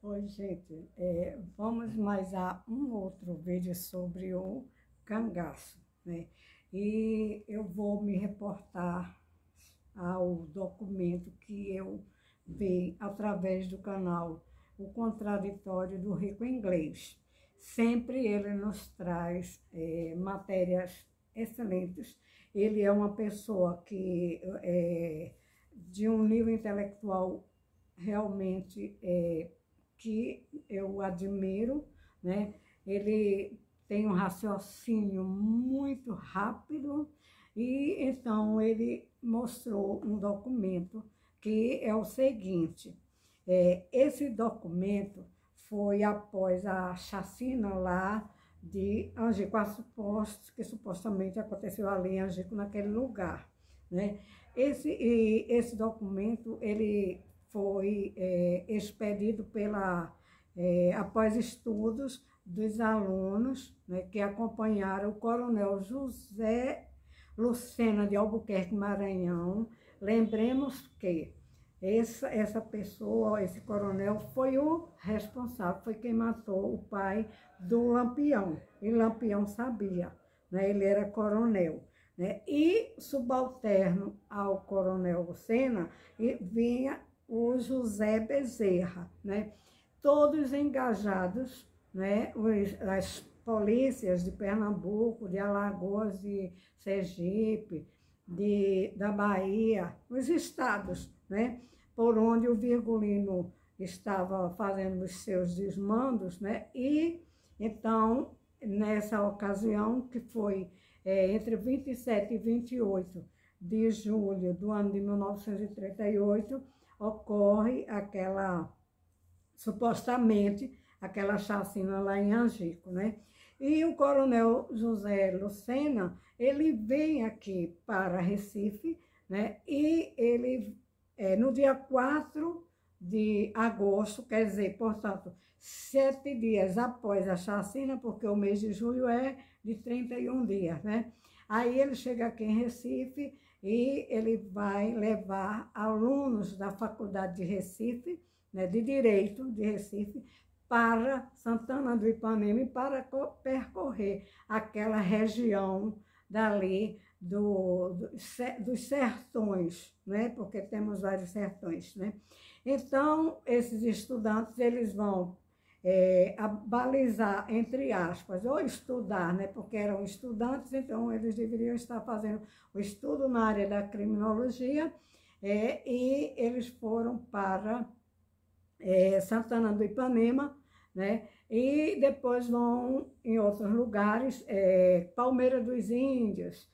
Oi, gente. Vamos mais a um outro vídeo sobre o cangaço, né? E eu vou me reportar ao documento que eu vi através do canal O Contraditório do Rico Inglês. Sempre ele nos traz matérias excelentes. Ele é uma pessoa que de um nível intelectual realmente que eu admiro, né? Ele tem um raciocínio muito rápido e então ele mostrou um documento que é o seguinte: esse documento foi após a chacina lá de Angico, que supostamente aconteceu ali em Angico, naquele lugar, né? Esse documento, ele foi expedido após estudos dos alunos, né, que acompanharam o coronel José Lucena de Albuquerque, Maranhão. Lembremos que essa pessoa, esse coronel, foi o responsável, foi quem matou o pai do Lampião. E Lampião sabia, né? Ele era coronel, né? E subalterno ao coronel Lucena vinha o José Bezerra, né? Todos engajados, né? As polícias de Pernambuco, de Alagoas, de Sergipe, da Bahia, os estados, né? Por onde o Virgulino estava fazendo os seus desmandos, né? E então, nessa ocasião, que foi entre 27 e 28 de julho do ano de 1938, ocorre supostamente, aquela chacina lá em Angico, né? E o coronel José Lucena, ele vem aqui para Recife, né? E ele, no dia 4 de agosto, quer dizer, portanto, 7 dias após a chacina, porque o mês de julho é de 31 dias, né? Aí ele chega aqui em Recife e ele vai levar alunos da Faculdade de Recife, né, de Direito de Recife, para Santana do Ipanema e para percorrer aquela região dali dos sertões, né? Porque temos vários sertões, né? Então, esses estudantes, eles vão balizar, entre aspas, ou estudar, né? Porque eram estudantes, então eles deveriam estar fazendo o estudo na área da criminologia, e eles foram para Santana do Ipanema, né? E depois vão em outros lugares, Palmeira dos Índios,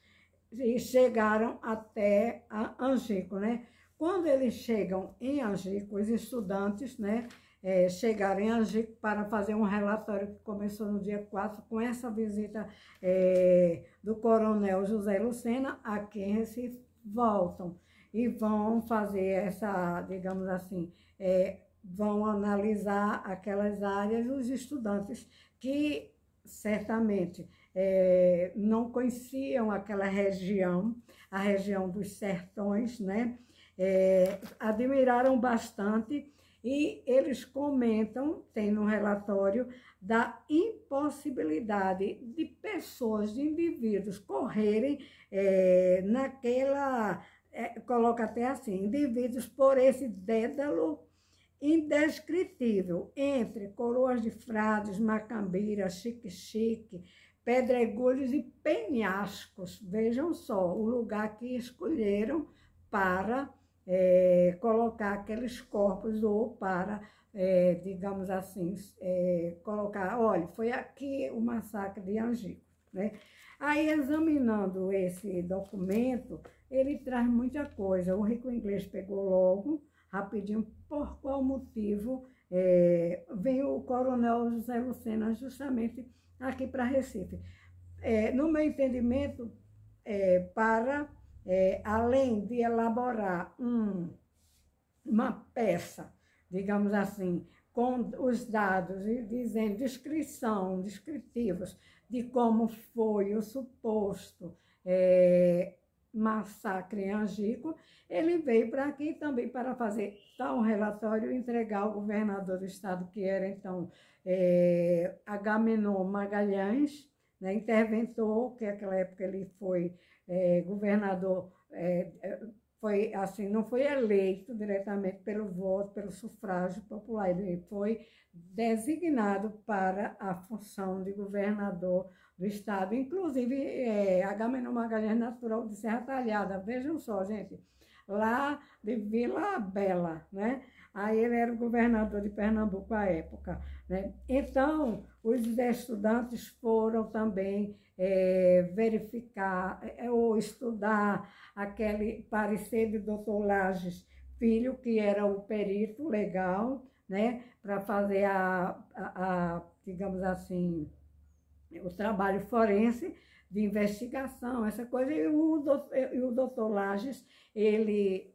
e chegaram até Angico, né? Quando eles chegam em Angico, os estudantes, né, chegaram em Angico para fazer um relatório que começou no dia 4, com essa visita do coronel José Lucena aqui em Recife, voltam e vão fazer essa, digamos assim, vão analisar aquelas áreas, os estudantes que certamente não conheciam aquela região, a região dos sertões, né? Admiraram bastante e eles comentam, tem no relatório, da impossibilidade de pessoas, de indivíduos correrem coloca até assim, indivíduos por esse dédalo indescritível entre coroas de frades, macambiras, xique-xique, pedregulhos e penhascos. Vejam só o lugar que escolheram para colocar aqueles corpos ou para, digamos assim, colocar, olha, foi aqui o massacre de Angico, né? Aí, examinando esse documento, ele traz muita coisa. O Rico Inglês pegou logo, rapidinho, por qual motivo vem o coronel José Lucena justamente aqui para Recife. No meu entendimento, além de elaborar uma peça, digamos assim, com os dados e dizendo descritivos de como foi o suposto massacre em Angico, ele veio para aqui também para fazer tal relatório e entregar ao governador do estado, que era então Agamenon Magalhães, né, interventor, que naquela época ele foi governador, foi assim, não foi eleito diretamente pelo voto, pelo sufrágio popular, ele foi designado para a função de governador do estado. Inclusive, Agamenon Magalhães, natural de Serra Talhada, vejam só, gente, lá de Vila Bela, né? Aí ele era o governador de Pernambuco à época, né? Então, os estudantes foram também verificar ou estudar aquele parecer de Dr. Lages Filho, que era o perito legal, né? Para fazer digamos assim, o trabalho forense de investigação, essa coisa. E o doutor Lages, ele,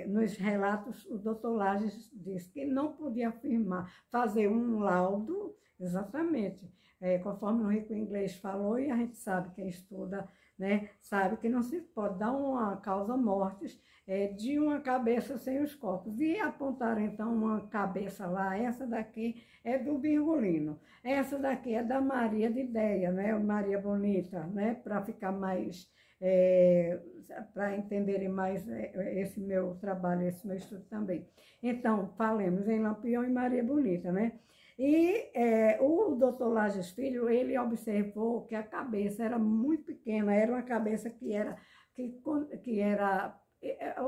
nos relatos, o doutor Lages disse que não podia afirmar, fazer um laudo, exatamente, conforme o Rico Inglês falou, e a gente sabe, quem estuda, né, sabe que não se pode dar uma causa-mortes de uma cabeça sem os corpos. E apontaram, então, uma cabeça lá, essa daqui é do Virgulino, essa daqui é da Maria de Ideia, né, Maria Bonita, né, para ficar mais, para entenderem mais esse meu trabalho, esse meu estudo também. Então, falemos em Lampião e Maria Bonita, né? E o doutor Lages Filho, ele observou que a cabeça era muito pequena, era uma cabeça que era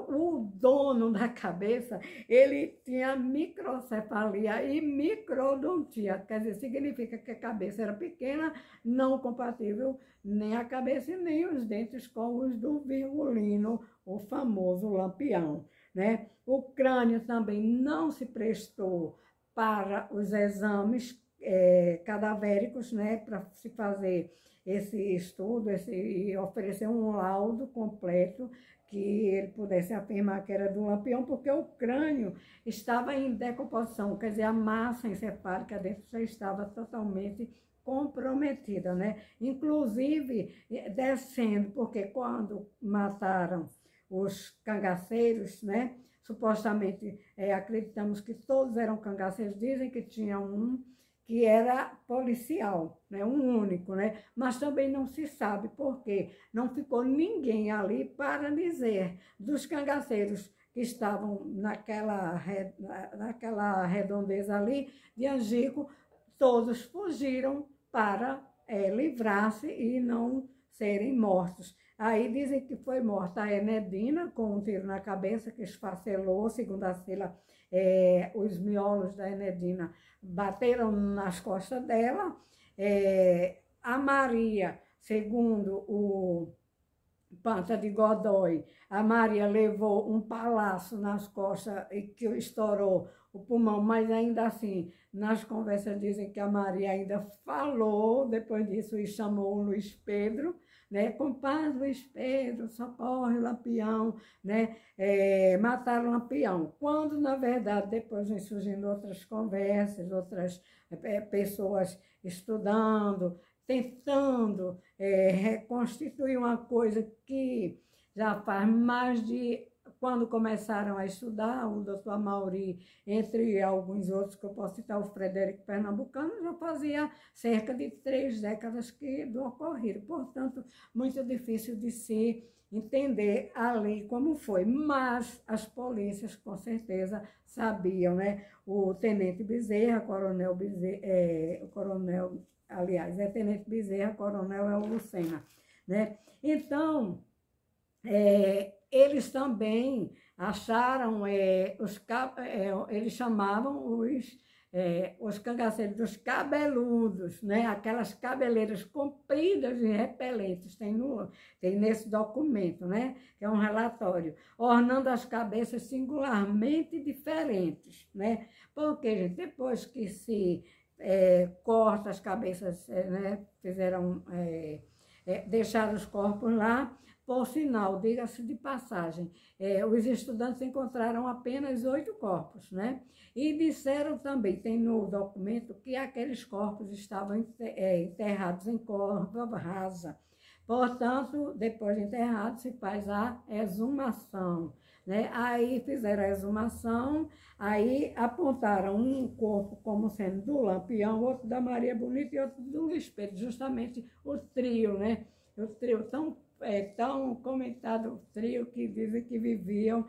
o dono da cabeça, ele tinha microcefalia e microdontia, quer dizer, significa que a cabeça era pequena, não compatível nem a cabeça e nem os dentes com os do Virgulino, o famoso Lampião, né? O crânio também não se prestou para os exames cadavéricos, né, para se fazer esse estudo e oferecer um laudo completo que ele pudesse afirmar que era do Lampião, porque o crânio estava em decomposição, quer dizer, a massa encefálica dentro já estava totalmente comprometida, né? Inclusive descendo, porque quando mataram os cangaceiros, né, supostamente acreditamos que todos eram cangaceiros, dizem que tinha um que era policial, né, um único, né, mas também não se sabe porque não ficou ninguém ali para dizer dos cangaceiros que estavam naquela redondeza ali de Angico, todos fugiram para livrar-se e não serem mortos. Aí dizem que foi morta a Enedina com um tiro na cabeça que esfacelou, segundo a Sila, os miolos da Enedina bateram nas costas dela. A Maria, segundo o Panta de Godoy, a Maria levou um palaço nas costas e que estourou o pulmão, mas ainda assim, nas conversas dizem que a Maria ainda falou depois disso e chamou o Luiz Pedro, né? Compadre Luiz Pedro, socorre o Lampião, né? Mataram o Lampião. Quando, na verdade, depois vem surgindo outras conversas, outras pessoas estudando, tentando reconstituir uma coisa que já faz mais de... Quando começaram a estudar, o doutor Amauri, entre alguns outros que eu posso citar, o Frederico Pernambucano, já fazia cerca de 3 décadas do ocorrido. Portanto, muito difícil de se entender ali como foi. Mas as polícias, com certeza, sabiam, né? O tenente Bezerra, coronel Bezerra, aliás, tenente Bezerra, coronel é o Lucena, né? Então, eles também acharam, eles chamavam os cangaceiros dos cabeludos, né? Aquelas cabeleiras compridas e repelentes, tem nesse documento, né? Que é um relatório, ornando as cabeças singularmente diferentes, né? Porque, gente, depois que se corta as cabeças, né? Deixaram os corpos lá. Por sinal, diga-se de passagem, os estudantes encontraram apenas 8 corpos, né? E disseram também, tem no documento, que aqueles corpos estavam enterrados em cova rasa, Portanto, depois de enterrado, se faz a exumação, né? Aí fizeram a exumação, aí apontaram um corpo como sendo do Lampião, outro da Maria Bonita e outro do Luiz Pedro, justamente o trio, né? O trio tão comentado, o trio que dizem que viviam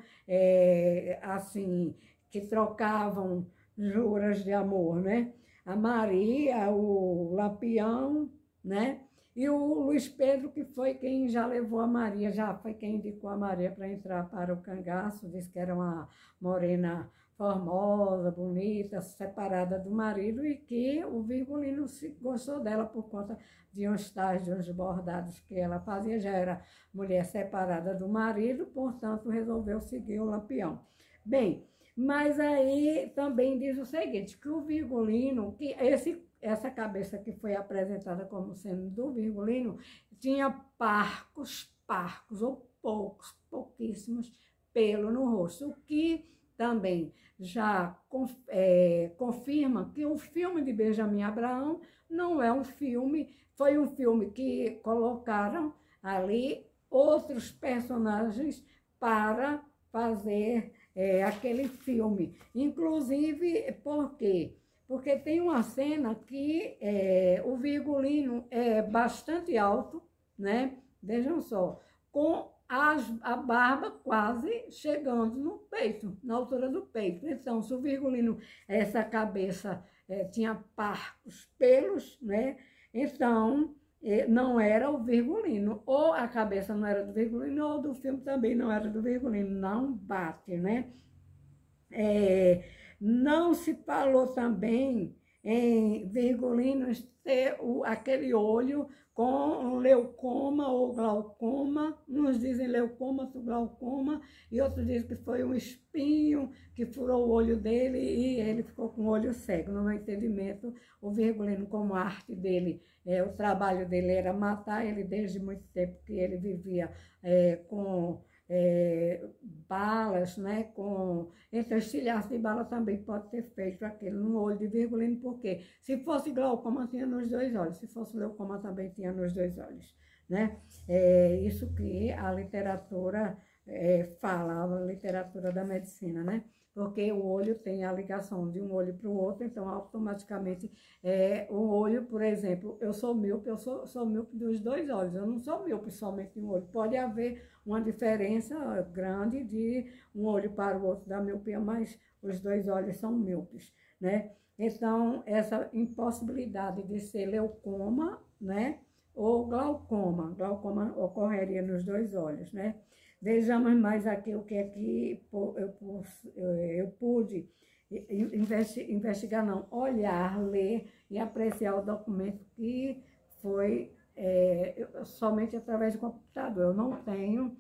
assim, que trocavam juras de amor, né? A Maria, o Lampião, né? E o Luiz Pedro, que foi quem já levou a Maria, já foi quem indicou a Maria para entrar para o cangaço, disse que era uma morena formosa, bonita, separada do marido, e que o Virgulino gostou dela por conta de uns tais, de uns bordados que ela fazia, já era mulher separada do marido, portanto resolveu seguir o Lampião. Bem, mas aí também diz o seguinte, que o Virgulino, que essa cabeça que foi apresentada como sendo do Virgulino, tinha parcos ou pouquíssimos pelos no rosto, o que também já confirma que o filme de Benjamin Abraão não é um filme, foi um filme que colocaram ali outros personagens para fazer aquele filme. Inclusive, por quê? Porque tem uma cena que o Virgulino é bastante alto, né? Vejam só, com a barba quase chegando no peito, na altura do peito. Então, se o Virgulino, essa cabeça tinha parcos, pelos, né? Então, não era o Virgulino. Ou a cabeça não era do Virgulino, ou do filme também não era do Virgulino. Não bate, né? Não se falou também em Virgulino ter aquele olho com leucoma ou glaucoma, uns dizem leucoma, outros glaucoma, e outros dizem que foi um espinho que furou o olho dele e ele ficou com o olho cego. No meu entendimento, o Virgulino, como a arte dele, o trabalho dele era matar, ele desde muito tempo que ele vivia com balas, né, entre os estilhaços de bala também pode ter feito aquele no olho de Virgulino, porque se fosse glaucoma tinha nos dois olhos, se fosse leucoma também tinha nos dois olhos, né? Isso que a literatura fala, a literatura da medicina, né? Porque o olho tem a ligação de um olho para o outro, então automaticamente o olho, por exemplo, eu sou míope, sou míope dos dois olhos, eu não sou míope somente de um olho, pode haver uma diferença grande de um olho para o outro da miopia, mas os dois olhos são míopes, né? Então, essa impossibilidade de ser leucoma, né, ou glaucoma ocorreria nos dois olhos, né? Vejamos mais aqui o que é que eu pude investigar, não, olhar, ler e apreciar o documento que foi somente através do computador. Eu não tenho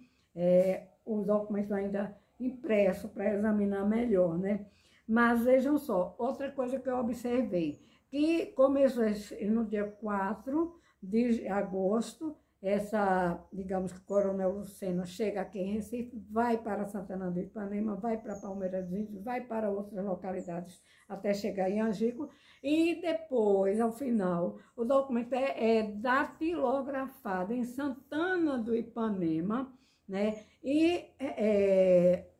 o documento ainda impresso para examinar melhor, né? Mas vejam só, outra coisa que eu observei, que começou no dia 4 de agosto, digamos que Coronel Lucena chega aqui em Recife, vai para Santana do Ipanema, vai para Palmeiras dos Índios, vai para outras localidades até chegar em Angico, e depois, ao final, o documento é datilografado em Santana do Ipanema, né? E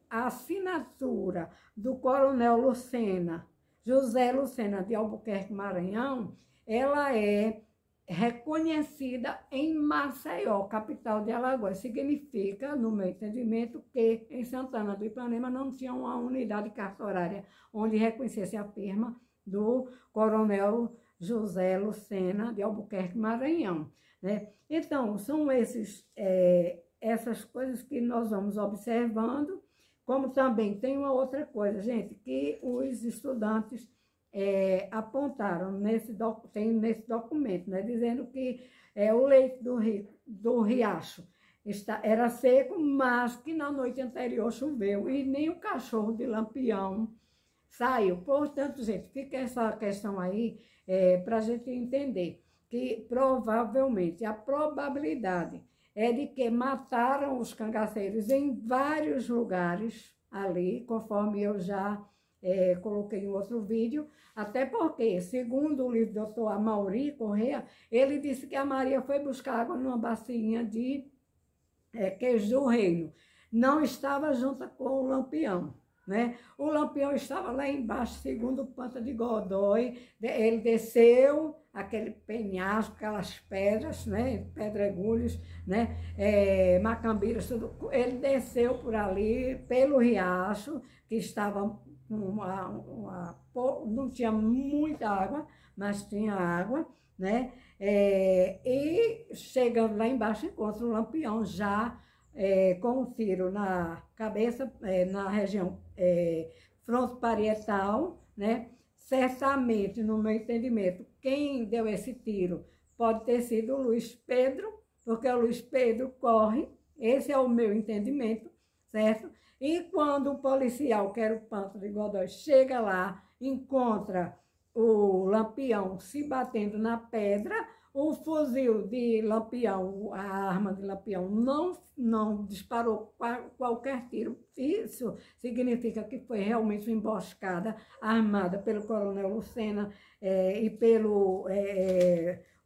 a assinatura do Coronel Lucena, José Lucena de Albuquerque, Maranhão, ela é reconhecida em Maceió, capital de Alagoas. Significa, no meu entendimento, que em Santana do Ipanema não tinha uma unidade cartorária onde reconhecesse a firma do Coronel José Lucena de Albuquerque, Maranhão, né? Então, são essas coisas que nós vamos observando, como também tem uma outra coisa, gente, que os estudantes apontaram nesse documento, né, dizendo que o leito do riacho era seco, mas que na noite anterior choveu e nem o cachorro de Lampião saiu. Portanto, gente, fica essa questão aí para a gente entender que provavelmente a probabilidade é de que mataram os cangaceiros em vários lugares ali, conforme eu já coloquei em outro vídeo, até porque, segundo o livro do Dr. Amaury Corrêa, ele disse que a Maria foi buscar água numa bacinha de queijo do reino. Não estava junto com o Lampião, né? O Lampião estava lá embaixo, segundo o Panta de Godói. Ele desceu aquele penhasco, aquelas pedras, né? Pedregulhos, né? Macambiras, tudo. Ele desceu por ali, pelo riacho, que estava não tinha muita água, mas tinha água, né? E chegando lá embaixo, encontra o Lampião já com um tiro na cabeça, na região fronto-parietal, né? Certamente, no meu entendimento, quem deu esse tiro pode ter sido o Luiz Pedro, porque o Luiz Pedro corre, esse é o meu entendimento, certo? E quando o policial, que era o Panta de Godói, chega lá, encontra o Lampião se batendo na pedra, o fuzil de Lampião, a arma de Lampião, não disparou qualquer tiro. Isso significa que foi realmente uma emboscada armada pelo coronel Lucena e pelo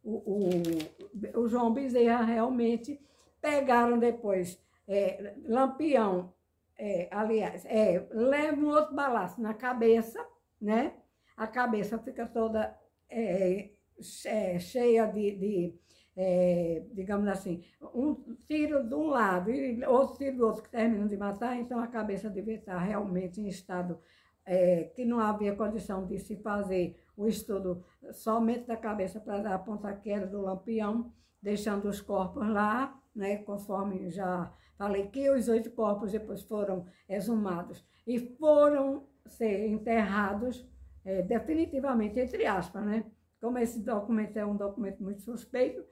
o João Bezerra. Realmente pegaram depois Lampião, aliás, leva um outro balaço na cabeça, né? A cabeça fica toda cheia digamos assim, um tiro de um lado e outro tiro do outro que terminam de matar, então a cabeça devia estar realmente em estado que não havia condição de se fazer o estudo somente da cabeça para dar a ponta que era do Lampião, deixando os corpos lá, né, conforme já falei que os 8 corpos depois foram exumados e foram ser enterrados definitivamente, entre aspas, né? Como esse documento é um documento muito suspeito,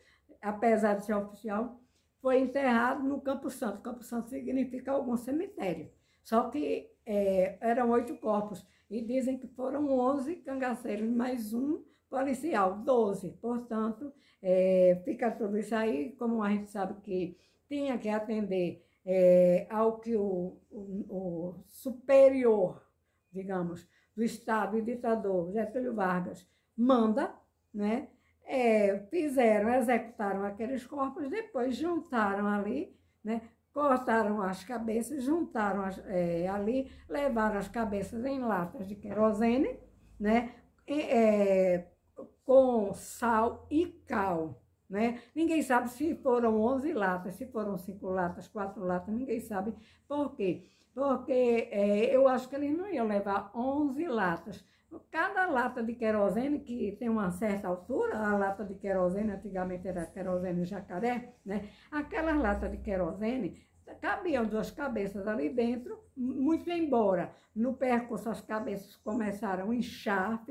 apesar de ser oficial, foi enterrado no Campo Santo. Campo Santo significa algum cemitério. Só que eram 8 corpos e dizem que foram 11 cangaceiros, mais um policial, 12. Portanto, fica tudo isso aí, como a gente sabe que tinha que atender ao que o superior, digamos, do Estado e ditador Getúlio Vargas manda, né? Executaram aqueles corpos, depois juntaram ali, né? Cortaram as cabeças, juntaram ali, levaram as cabeças em latas de querosene, né? Com sal e cal, né? Ninguém sabe se foram 11 latas, se foram 5 latas, 4 latas, ninguém sabe por quê. Porque eu acho que eles não iam levar 11 latas. Cada lata de querosene, que tem uma certa altura, a lata de querosene, antigamente era querosene jacaré, né? Aquelas latas de querosene, cabiam 2 cabeças ali dentro, muito embora no percurso as cabeças começaram a inchar,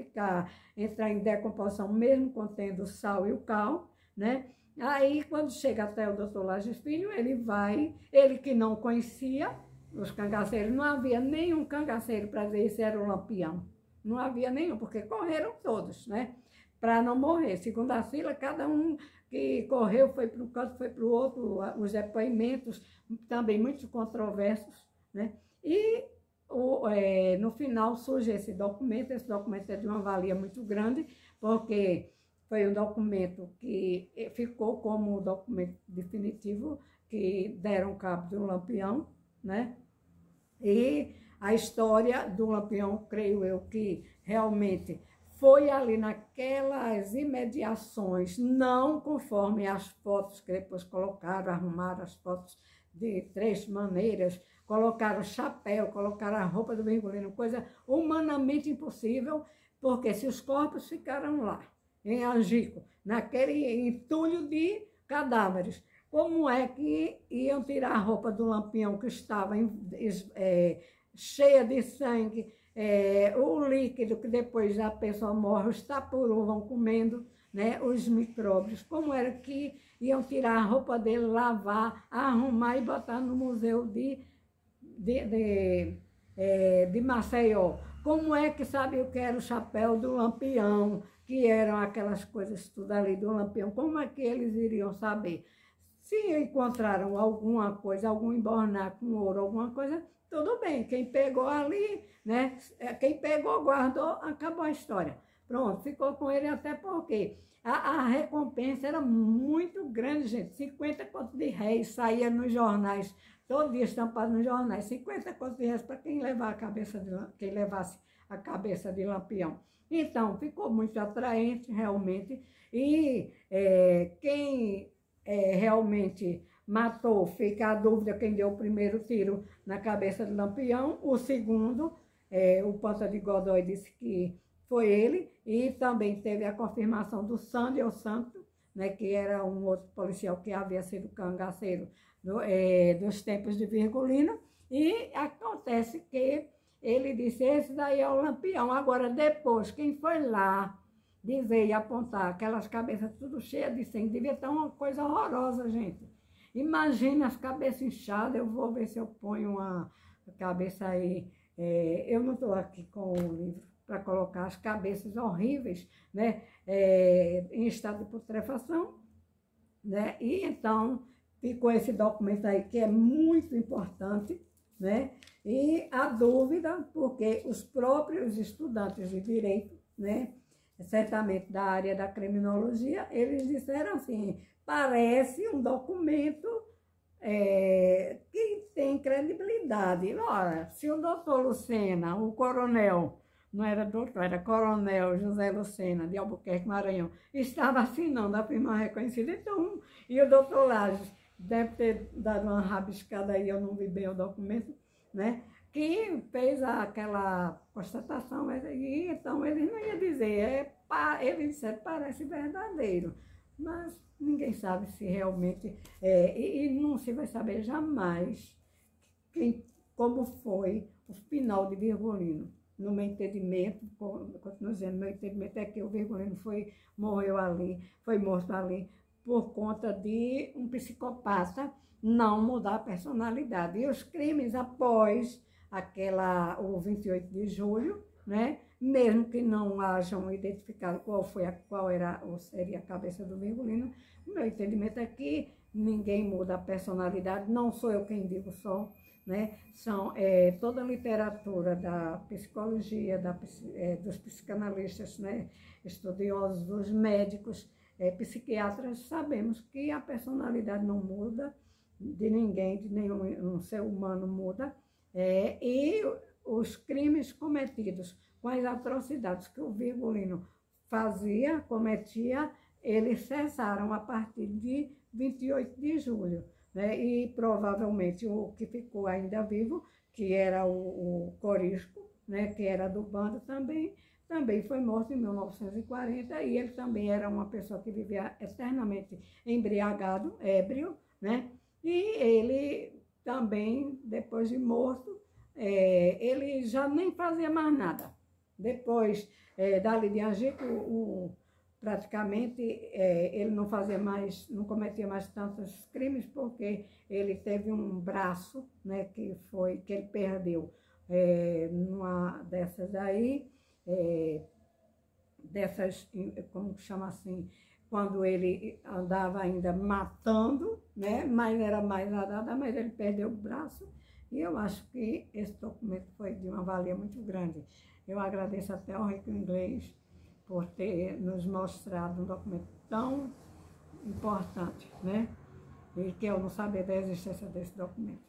entrar em decomposição, mesmo contendo o sal e o cal, né? Aí, quando chega até o doutor Lages Filho, ele que não conhecia os cangaceiros, não havia nenhum cangaceiro para dizer se era o Lampião. Não havia nenhum, porque correram todos, né? Para não morrer. Segundo a fila, cada um que correu foi para um canto, foi para o outro. Os depoimentos também muito controversos, né? E no final surge esse documento é de uma valia muito grande, porque foi um documento que ficou como o documento definitivo que deram cabo do Lampião, né? E a história do Lampião, creio eu, que realmente foi ali naquelas imediações, não conforme as fotos que depois colocaram, arrumaram as fotos de 3 maneiras, colocaram chapéu, colocaram a roupa do mergulhino, coisa humanamente impossível, porque se os corpos ficaram lá, em Angico, naquele entulho de cadáveres, como é que iam tirar a roupa do Lampião que estava cheia de sangue, o líquido que depois a pessoa morre, os tapurus vão comendo, né, os micróbios, como era que iam tirar a roupa dele, lavar, arrumar e botar no museu de Maceió. Como é que sabia o que era o chapéu do Lampião, que eram aquelas coisas tudo ali do Lampião, como é que eles iriam saber? Se encontraram alguma coisa, algum embornar com ouro, alguma coisa, tudo bem, quem pegou ali, né? Quem pegou, guardou, acabou a história. Pronto, ficou com ele até porque a recompensa era muito grande, gente. 50 contos de réis saía nos jornais, todo dia estampado nos jornais. 50 contos de réis para quem quem levasse a cabeça de Lampião. Então, ficou muito atraente, realmente. E quem realmente matou, fica a dúvida quem deu o primeiro tiro na cabeça de Lampião. O segundo, o Ponta de Godoy disse que foi ele, e também teve a confirmação do Sandro Santo, né, que era um outro policial que havia sido cangaceiro dos tempos de Virgulino, e acontece que ele disse, esse daí é o Lampião. Agora, depois, quem foi lá dizer e apontar aquelas cabeças tudo cheias de sangue, devia estar uma coisa horrorosa, gente. Imagina as cabeças inchadas, eu vou ver se eu ponho uma cabeça aí, eu não estou aqui com o livro para colocar as cabeças horríveis, né, em estado de putrefação, né, e então ficou esse documento aí que é muito importante, né, e a dúvida, porque os próprios estudantes de direito, né, certamente da área da criminologia, eles disseram assim, parece um documento que tem credibilidade. Ora, se o doutor Lucena, o coronel, não era doutor, era coronel José Lucena, de Albuquerque, Maranhão, estava assinando a firma reconhecida, então, e o doutor Lages deve ter dado uma rabiscada aí, eu não vi bem o documento, né, que fez aquela constatação, e então ele não ia dizer, ele disse, parece verdadeiro, mas ninguém sabe se realmente e não se vai saber jamais como foi o final de Virgulino. No meu entendimento, continuo dizendo, meu entendimento é que o Virgulino morreu ali, foi morto ali por conta de um psicopata não mudar a personalidade. E os crimes após o 28 de julho, né? Mesmo que não hajam identificado seria a cabeça do Virgulino, o meu entendimento é que ninguém muda a personalidade, não sou eu quem digo só, né? São toda a literatura da psicologia, dos psicanalistas, né? Estudiosos, dos médicos, psiquiatras, sabemos que a personalidade não muda de ninguém, de nenhum ser humano muda, e os crimes cometidos com as atrocidades que o Virgulino cometia, eles cessaram a partir de 28 de julho. Né? E provavelmente o que ficou ainda vivo, que era o Corisco, né? Que era do bando também foi morto em 1940, e ele também era uma pessoa que vivia eternamente embriagado, ébrio, né? E ele também, depois de morto, ele já nem fazia mais nada. Depois, dali de Angico, praticamente ele não cometia mais tantos crimes, porque ele teve um braço, né, que ele perdeu numa dessas aí, como chama assim, quando ele andava ainda matando, né, mas era mais nada, mas ele perdeu o braço, e eu acho que esse documento foi de uma valia muito grande. Eu agradeço até ao Rico Inglês por ter nos mostrado um documento tão importante, né? E que eu não sabia da existência desse documento.